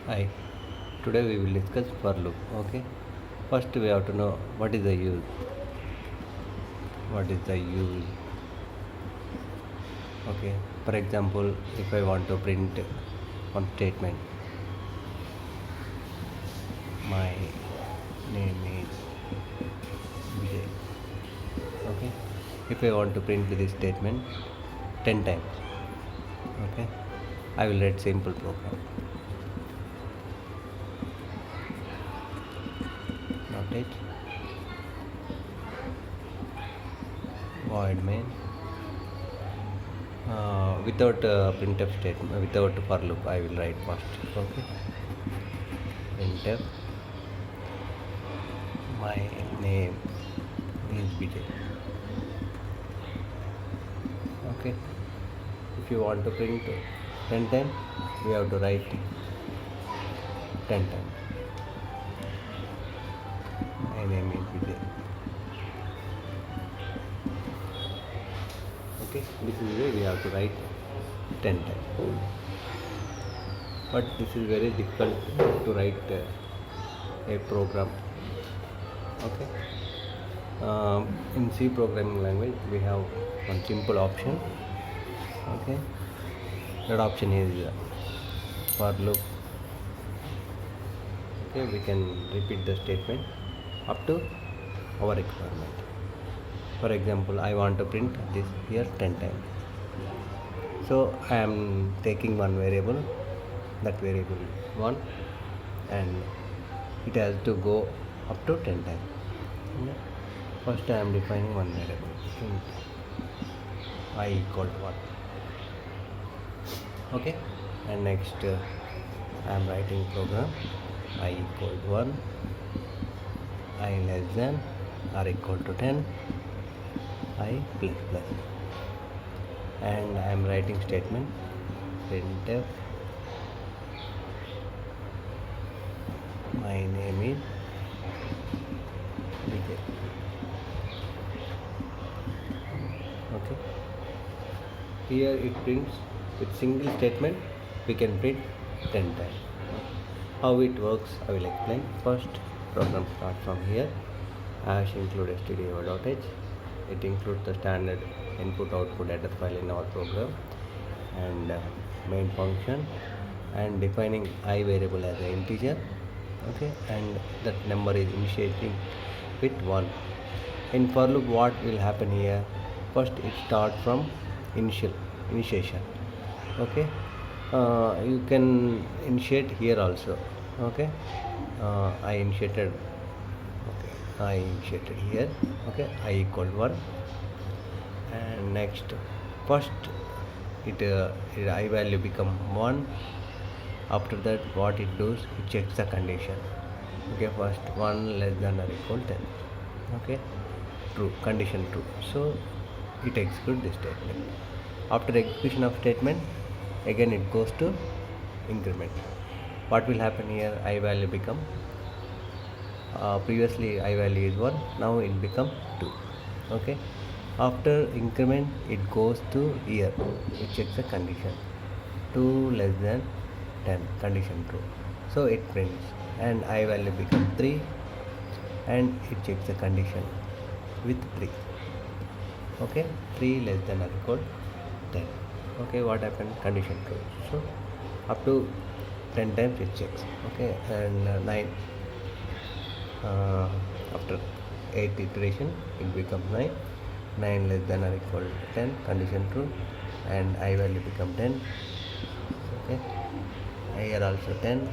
Hi, today we will discuss for loop. Okay, first we have to know what is the use. What is the use? Okay, for example, if I want to print one statement, my name is Vijay. Okay, if I want to print this statement 10 times, okay, I will write simple program. Not it. Void main. Without printf statement, without for loop, I will write first. Okay, printf my name is Vijay. Okay, if you want to print 10 times, we have to write 10 times. My name is Vijay. Okay, this is the way we have to write 10 times. But this is very difficult to write a program. Okay, in C programming language we have one simple option. Okay, that option is for loop. Okay, we can repeat the statement up to our requirement. For example, I want to print this here 10 times. So I am taking one variable, that variable 1, and it has to go up to 10 times. First I am defining one variable, int I equal to 1. Okay, and next I am writing program I equal to 1, I less than or equal to 10, I plus plus, and I am writing statement printf my name is Vijay. Okay, here it prints with single statement. We can print 10 times. How it works I will explain. First, program starts from here. Hash include stdio.h. It includes the standard input output data file in our program, and main function, and defining I variable as an integer. Okay, and that number is initiating with 1. In for loop, what will happen here? First it starts from initiation. Okay, you can initiate here also. Okay, I initiated. Okay, I initiated here. Okay, I equal 1, and next first it I value become 1. After that, what it does, it checks the condition. Okay, first 1 less than or equal 10. Okay, true, condition true. So it executes this statement. After execution of statement, again it goes to increment. What will happen here? I value become previously I value is 1, now it become 2. Okay, after increment it goes to here, it checks the condition 2 less than 10, condition true, so it prints, and I value become 3, and it checks the condition with 3. Okay, 3 less than or equal 10. Okay, what happened? Condition true. So up to 10 times it checks. Okay, and 9, after 8 iteration it becomes 9. 9 less than or equal to 10, condition true, and I value become 10. Okay, here also 10,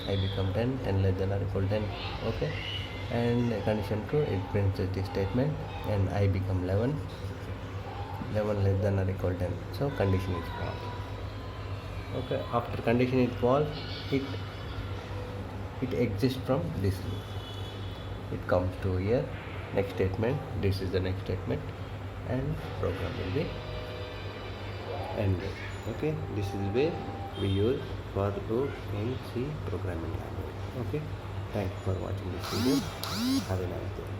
I become 10, 10 less than or equal to 10. Okay, and condition true, it prints this statement, and I become 11, 11 less than or equal to 10, so condition is false. Okay, after condition is false, it exists from this loop. It comes to here, next statement, this is the next statement, and program will be ended. Okay, this is where we use for loop in C programming language. Okay, thank you for watching this video. Have a nice day.